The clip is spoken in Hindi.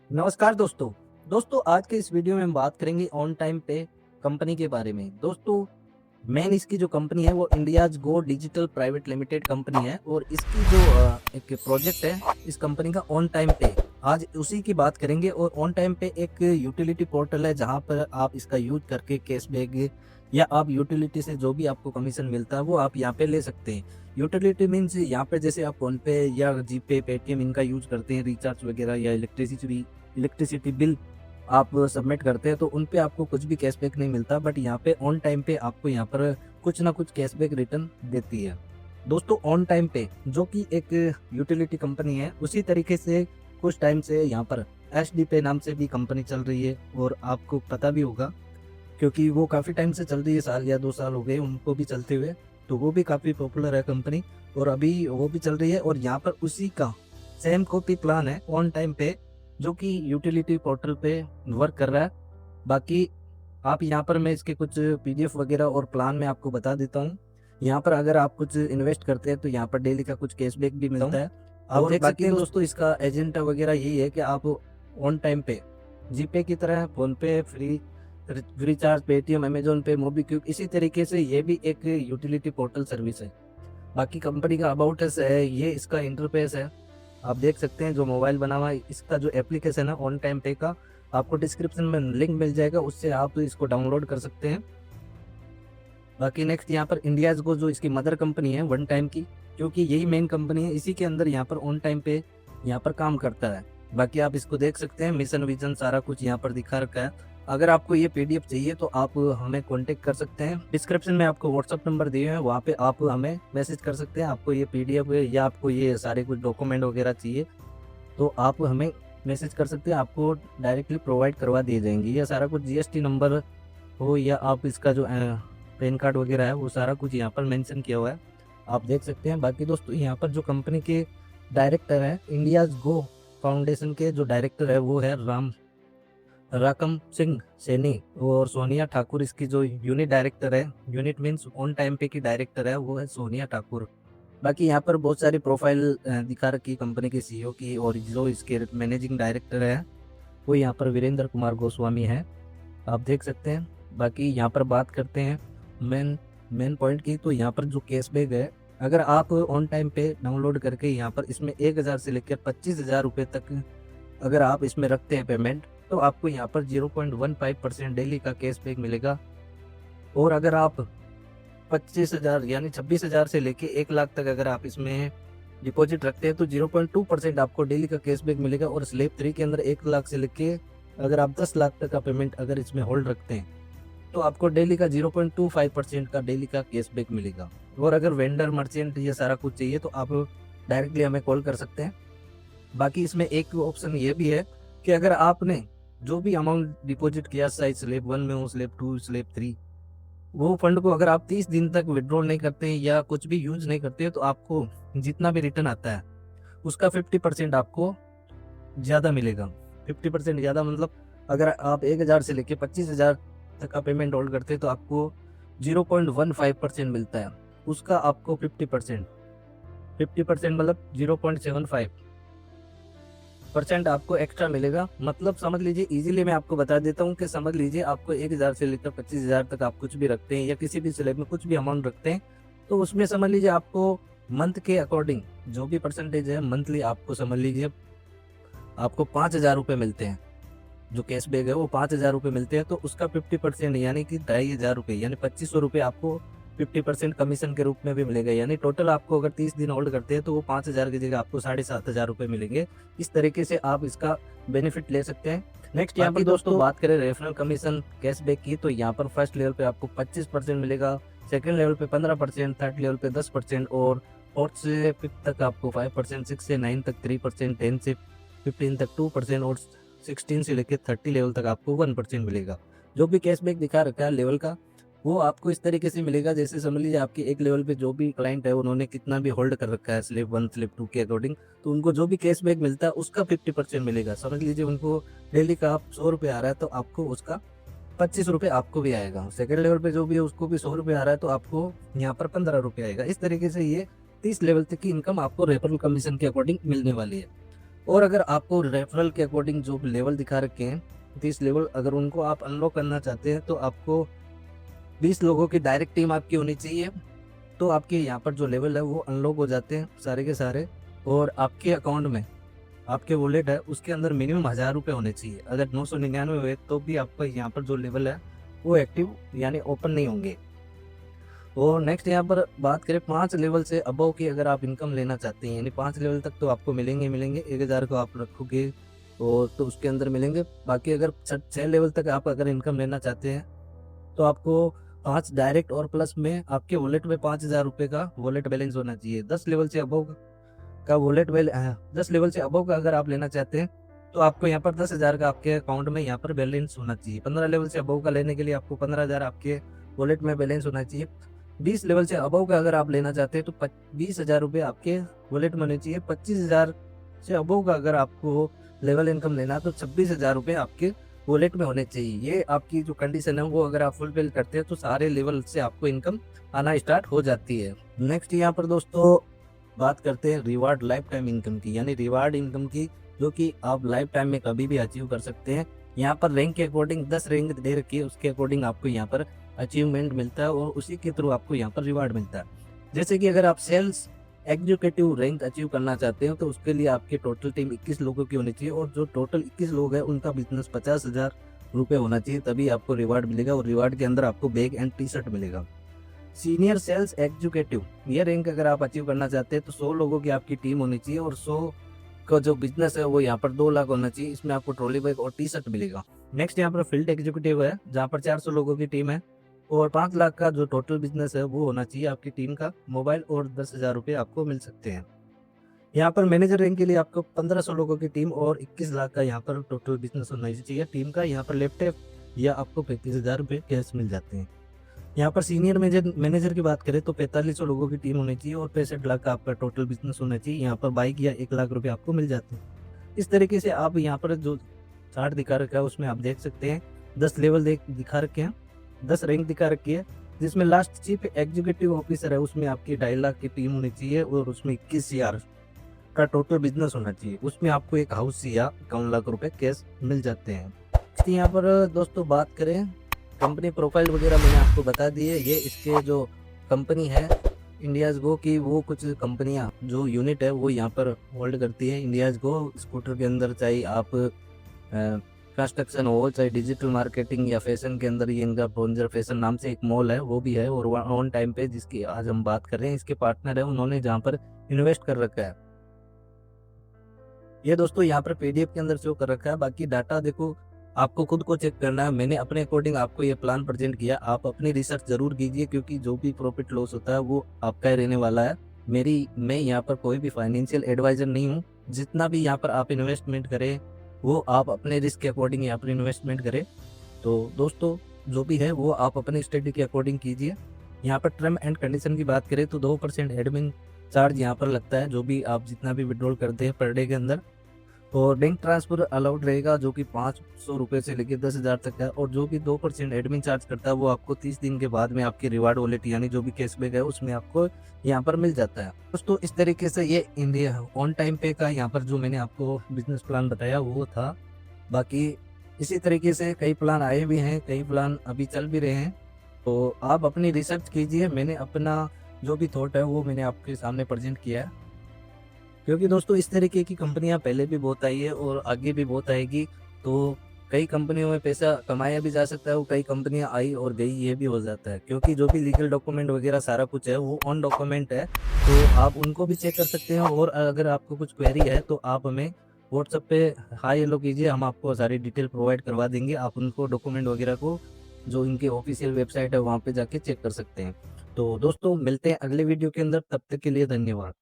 नमस्कार दोस्तों। आज के इस वीडियो में हम बात करेंगे ऑन टाइम पे कंपनी के बारे में। दोस्तों, मेन इसकी जो कंपनी है वो इंडियाज गो डिजिटल प्राइवेट लिमिटेड कंपनी है और इसकी जो एक प्रोजेक्ट है इस कंपनी का ऑन टाइम पे, आज उसी की बात करेंगे। और ऑन टाइम पे एक यूटिलिटी पोर्टल है जहां पर आप इसका यूज करके कैशबैक या आप यूटिलिटी से जो भी आपको कमीशन मिलता है वो आप यहाँ पे ले सकते हैं। यूटिलिटी मीन्स यहाँ पे जैसे आप फोन पे या जीपे, पेटीएम इनका यूज करते हैं, रिचार्ज वगैरह या इलेक्ट्रिसिटी बिल आप सबमिट करते हैं तो उन पे आपको कुछ भी कैशबैक नहीं मिलता, बट यहाँ पे ऑन टाइम पे आपको यहाँ पर कुछ ना कुछ कैशबैक रिटर्न देती है। दोस्तों, ऑन टाइम पे जो कि एक यूटिलिटी कंपनी है, उसी तरीके से कुछ टाइम से यहाँ पर एच डी पे नाम से भी कंपनी चल रही है और आपको पता भी होगा क्योंकि वो काफ़ी टाइम से चल रही है, साल या 2 साल हो गए उनको भी चलते हुए। तो वो भी काफ़ी पॉपुलर है कंपनी और अभी वो भी चल रही है और यहाँ पर उसी का सेम कॉपी प्लान है ऑन टाइम पे जो कि यूटिलिटी पोर्टल पे वर्क कर रहा है। बाकी आप यहाँ पर मैं इसके कुछ पीडीएफ वगैरह और प्लान में आपको बता देता हूँ। यहाँ पर अगर आप कुछ इन्वेस्ट करते हैं तो यहाँ पर डेली का कुछ कैशबैक भी मिलता है। आप देख सकते हैं दोस्तों, इसका एजेंडा वगैरह यही है कि आप ऑन टाइम पे जीपे की तरह फोन पे फ्री चार्ज, पेटीएम, अमेजोन पे, मोबीक्विक, इसी तरीके से ये भी एक यूटिलिटी पोर्टल सर्विस है। बाकी कंपनी का अबाउट अस है, ये इसका इंटरफेस है, आप देख सकते हैं जो मोबाइल बना हुआ है। इसका जो एप्लीकेशन है ऑन टाइम पे का, आपको डिस्क्रिप्शन में लिंक मिल जाएगा, उससे आप इसको डाउनलोड कर सकते हैं। बाकी नेक्स्ट यहाँ पर इंडियाज गो जो इसकी मदर कंपनी है वन टाइम की, क्योंकि यही मेन कंपनी है, इसी के अंदर यहाँ पर ऑन टाइम पे यहाँ पर काम करता है। बाकी आप इसको देख सकते हैं, मिशन विजन सारा कुछ यहाँ पर दिखा रखा है। अगर आपको ये पीडीएफ चाहिए तो आप हमें कांटेक्ट कर सकते हैं। डिस्क्रिप्शन में आपको व्हाट्सअप नंबर दिए हैं, वहाँ पे आप हमें मैसेज कर सकते हैं। आपको ये पीडीएफ या आपको ये सारे कुछ डॉक्यूमेंट वगैरह चाहिए तो आप हमें मैसेज कर सकते हैं, आपको डायरेक्टली प्रोवाइड करवा दिए जाएंगे। ये सारा कुछ जीएसटी नंबर हो या आप इसका जो पैन कार्ड वगैरह है वो सारा कुछ यहाँ पर मेंशन किया हुआ है, आप देख सकते हैं। बाकी दोस्तों, यहाँ पर जो कंपनी के डायरेक्टर है, इंडियाज गो फाउंडेशन के जो डायरेक्टर है वो है राकम सिंह सैनी, और सोनिया ठाकुर इसकी जो यूनिट डायरेक्टर है, यूनिट मीन्स ऑन टाइम पे की डायरेक्टर है, वो है सोनिया ठाकुर। बाकी यहाँ पर बहुत सारी प्रोफाइल दिखा रखी कंपनी के सीईओ की, और जो इसके मैनेजिंग डायरेक्टर है वो यहाँ पर वीरेंद्र कुमार गोस्वामी है, आप देख सकते हैं। बाकी यहाँ पर बात करते हैं मेन पॉइंट की, तो यहाँ पर जो कैशबैक है, अगर आप ऑन टाइम पे डाउनलोड करके यहाँ पर इसमें 1000 से लेकर 25,000 रुपये तक अगर आप इसमें रखते हैं पेमेंट, तो आपको यहाँ पर 0.15% डेली का कैशबैक मिलेगा। और अगर आप 25,000 यानी 26,000 से लेके 1 लाख तक अगर आप इसमें डिपॉजिट रखते हैं तो 0.2% आपको डेली का कैशबैक मिलेगा। और स्लेब 3 के अंदर 1 लाख से लेके अगर आप 10 लाख तक का पेमेंट अगर इसमें होल्ड रखते हैं तो आपको डेली का 0.25% का डेली का कैशबैक मिलेगा। और अगर वेंडर, मर्चेंट ये सारा कुछ चाहिए तो आप डायरेक्टली हमें कॉल कर सकते हैं। बाकी इसमें एक ऑप्शन ये भी है कि अगर आपने जो भी अमाउंट डिपॉजिट किया, चाहे स्लेब 1 में हो, स्लेब 2, स्लेब 3, वो फंड को अगर आप 30 दिन तक विड्रॉल नहीं करते या कुछ भी यूज नहीं करते तो आपको जितना भी रिटर्न आता है उसका 50% आपको ज़्यादा मिलेगा। 50% ज़्यादा मतलब अगर आप 1,000 से लेके 25,000 तक का पेमेंट होल्ड करते हैं तो आपको 0.15% मिलता है, उसका आपको 50% मतलब 0.75% आपको एक्स्ट्रा मिलेगा। मतलब समझ लीजिए, इजीली मैं आपको बता देता हूँ कि समझ लीजिए आपको 1,000 से लेकर 25,000 तक आप कुछ भी रखते हैं या किसी भी स्लैब में कुछ भी अमाउंट रखते हैं तो उसमें समझ लीजिए आपको मंथ के अकॉर्डिंग जो भी परसेंटेज है मंथली, आपको समझ लीजिए आपको 5,000 रुपये मिलते हैं। जो कैशबैक है वो 5,000 रुपये मिलते हैं, तो उसका 50% यानी कि 2,500 रुपये यानी 2,500 रुपये आपको 50% कमीशन के रूप में भी मिलेगा। यानी टोटल आपको अगर 30 दिन होल्ड करते हैं तो वो 5,000 की जगह आपको 7,500 रुपये मिलेंगे। इस तरीके से आप इसका बेनिफिट ले सकते हैं। नेक्स्ट यहाँ पर दोस्तों बात करें रेफरल कमीशन कैशबैक की, तो यहाँ पर फर्स्ट लेवल पे आपको 25% मिलेगा, सेकंड लेवल पे 15%, थर्ड लेवल पे 10%, और फोर्थ से फिफ्थ तक आपको 5%, 6 से 9 तक 3%, 10 से 15 तक 2%, और 16 से लेकर 30 लेवल तक आपको 1% मिलेगा। जो भी कैशबैक दिखा रखा है लेवल का, वो आपको इस तरीके से मिलेगा जैसे समझ लीजिए आपके एक लेवल पे जो भी क्लाइंट है उन्होंने कितना भी होल्ड कर रखा है स्लेब 1, स्लेब 2 के अकॉर्डिंग, तो उनको जो भी कैशबैक मिलता है उसका 50% मिलेगा। समझ लीजिए उनको डेली का आप 100 रुपये आ रहा है तो आपको उसका 25 रुपये आपको भी आएगा। सेकंड लेवल पे जो भी है उसको भी 100 रुपये आ रहा है तो आपको यहाँ पर 15 रुपये आएगा। इस तरीके से ये 30 लेवल तक की इनकम आपको रेफरल कमीशन के अकॉर्डिंग मिलने वाली है। और अगर आपको रेफरल के अकॉर्डिंग जो लेवल दिखा रखे हैं 30 लेवल, अगर उनको आप अनलॉक करना चाहते हैं तो आपको 20 लोगों की डायरेक्ट टीम आपकी होनी चाहिए। तो आपके यहाँ पर जो लेवल है वो अनलॉक हो जाते हैं सारे के सारे। और आपके अकाउंट में आपके वॉलेट है उसके अंदर मिनिमम 1000 रुपये होने चाहिए। अगर 999 हुए तो भी आपका यहाँ पर जो लेवल है वो एक्टिव यानी ओपन नहीं होंगे। और नेक्स्ट यहाँ पर बात करें 5 लेवल से अबव की, अगर आप इनकम लेना चाहते हैं यानी 5 लेवल तक तो आपको मिलेंगे 1000 को आप रखोगे और तो उसके अंदर मिलेंगे। बाकी अगर 6 लेवल तक आप अगर इनकम लेना चाहते हैं तो आपको 5 डायरेक्ट और प्लस में आपके वॉलेट में 5000 रुपये का वॉलेट बैलेंस होना चाहिए। 10 लेवल से अबव का वॉलेट 10 लेवल से अबव का अगर आप लेना चाहते हैं तो आपको यहाँ पर 10,000 का आपके अकाउंट में यहाँ पर बैलेंस होना चाहिए। 15 लेवल से अबव का लेने के लिए आपको 15,000 आपके वॉलेट में बैलेंस होना चाहिए। 20 लेवल से अबव का अगर आप लेना चाहते हैं तो 20,000 रुपये आपके वॉलेट में होने चाहिए। 25,000 से अबव का अगर आपको लेवल इनकम लेना है तो 26,000 रुपये आपके वॉलेट में होने चाहिए। ये आपकी जो कंडीशन है वो अगर आप फुलफिल करते हैं तो सारे लेवल से आपको इनकम आना स्टार्ट हो जाती है। नेक्स्ट यहाँ पर दोस्तों बात करते हैं रिवार्ड लाइफ टाइम इनकम की, यानी रिवार्ड इनकम की, जो कि आप लाइफ टाइम में कभी भी अचीव कर सकते हैं। यहाँ पर रैंक के अकॉर्डिंग 10 रैंक दे रखी है, उसके अकॉर्डिंग आपको यहाँ पर अचीवमेंट मिलता है और उसी के थ्रू आपको यहाँ पर रिवार्ड मिलता है। जैसे कि अगर आप सेल्स एग्जीक्यूटिव रैंक अचीव करना चाहते हो तो उसके लिए आपकी टोटल टीम 21 लोगों की होनी चाहिए और जो टोटल 21 लोग हैं उनका बिजनेस 50,000 रुपये होना चाहिए, तभी आपको रिवार्ड मिलेगा। और रिवार्ड के अंदर आपको बैग एंड टी शर्ट मिलेगा। सीनियर सेल्स एग्जीक्यूटिव ये रैंक अगर आप अचीव करना चाहते हैं तो 100 लोगों की आपकी टीम होनी चाहिए और 100 का जो बिजनेस है वो यहाँ पर 2 लाख होना चाहिए। इसमें आपको ट्रॉली बैग और टी शर्ट मिलेगा। नेक्स्ट यहाँ पर फील्ड एग्जीक्यूटिव है जहाँ पर 400 लोगों की टीम है और 5 लाख का जो टोटल बिजनेस है वो होना चाहिए आपकी टीम का। मोबाइल और 10,000 रुपये आपको मिल सकते हैं। यहाँ पर मैनेजर रैंक के लिए आपको 1500 लोगों की टीम और 21 लाख का यहाँ पर टोटल बिजनेस होना चाहिए टीम का। यहाँ पर लैपटॉप या आपको 35,000 रुपये कैश मिल जाते हैं। यहाँ पर सीनियर मैनेजर की बात करें तो 4500 लोगों की टीम होनी चाहिए और 65 लाख का आपका टोटल बिजनेस होना चाहिए। यहाँ पर बाइक या 1 लाख रुपए आपको मिल जाते हैं। इस तरीके से आप यहाँ पर जो चार्ट दिखा रखा है उसमें आप देख सकते हैं 10 लेवल दिखा रखे हैं, 10 रैंक दिखा रखी है, जिसमें लास्ट चीफ एग्जीक्यूटिव ऑफिसर है उसमें आपकी 2.5 लाख की टीम होनी चाहिए और उसमें 21,000 का टोटल बिजनेस होना चाहिए। उसमें आपको एक हाउस या 51 लाख रुपए कैश मिल जाते हैं। यहाँ पर दोस्तों बात करें कंपनी प्रोफाइल वगैरह मैंने आपको बता दी है। ये इसके जो कंपनी है इंडियाज गो की, वो कुछ कंपनियां जो यूनिट है वो यहाँ पर होल्ड करती है। इंडियाज गो स्कूटर के अंदर, चाहे आप कंस्ट्रक्शन हो, चाहे डिजिटल मार्केटिंग या फैशन के अंदर, ये इनका बोंजर फैशन नाम से एक मॉल है वो भी है। और ऑन टाइम पे जिसकी आज हम बात कर रहे हैं इसके पार्टनर है, उन्होंने जहाँ पर इन्वेस्ट कर रखा है। ये दोस्तों यहाँ पर पीडीएफ के अंदर शो कर रखा है, बाकी डाटा देखो आपको खुद को चेक करना है। मैंने अपने अकॉर्डिंग आपको ये प्लान प्रेजेंट किया, आप अपनी रिसर्च जरूर कीजिए क्योंकि जो भी प्रॉफिट लॉस होता है वो आपका ही रहने वाला है। मैं यहाँ पर कोई भी फाइनेंशियल एडवाइजर नहीं हूँ। जितना भी यहाँ पर आप इन्वेस्टमेंट करें वो आप अपने रिस्क के अकॉर्डिंग यहाँ पर इन्वेस्टमेंट करें। तो दोस्तों जो भी है वो आप अपने स्टडी के अकॉर्डिंग कीजिए। यहाँ पर टर्म एंड कंडीशन की बात करें तो 2% एडमिन चार्ज यहाँ पर लगता है, जो भी आप जितना भी विड्रॉल करते हैं पर डे के अंदर। और बैंक ट्रांसफर अलाउड रहेगा जो कि 500 रुपये से लेकर 10,000 तक है। और जो भी 2% एडमिन चार्ज करता है वो आपको 30 दिन के बाद में आपकी रिवार्ड वॉलेट यानी जो भी कैशबैक है उसमें आपको यहाँ पर मिल जाता है। दोस्तों इस तरीके से ये इंडिया ऑन टाइम पे का यहाँ पर जो मैंने आपको बिजनेस प्लान बताया वो था। बाकी इसी तरीके से कई प्लान आए भी हैं, कई प्लान अभी चल भी रहे हैं, तो आप अपनी रिसर्च कीजिए। मैंने अपना जो भी थॉट है वो मैंने आपके सामने प्रेजेंट किया है, क्योंकि दोस्तों इस तरीके की कंपनियां पहले भी बहुत आई है और आगे भी बहुत आएगी। तो कई कंपनियों में पैसा कमाया भी जा सकता है, वो कई कंपनियां आई और गई ये भी हो जाता है, क्योंकि जो भी लीगल डॉक्यूमेंट वगैरह सारा कुछ है वो ऑन डॉक्यूमेंट है, तो आप उनको भी चेक कर सकते हैं। और अगर आपको कुछ क्वेरी है तो आप हमें व्हाट्सएप पे हाई हेलो कीजिए, हम आपको सारी डिटेल प्रोवाइड करवा देंगे। आप उनको डॉक्यूमेंट वगैरह को जो इनकी ऑफिशियल वेबसाइट है वहाँ पे जाके चेक कर सकते हैं। तो दोस्तों मिलते हैं अगले वीडियो के अंदर, तब तक के लिए धन्यवाद।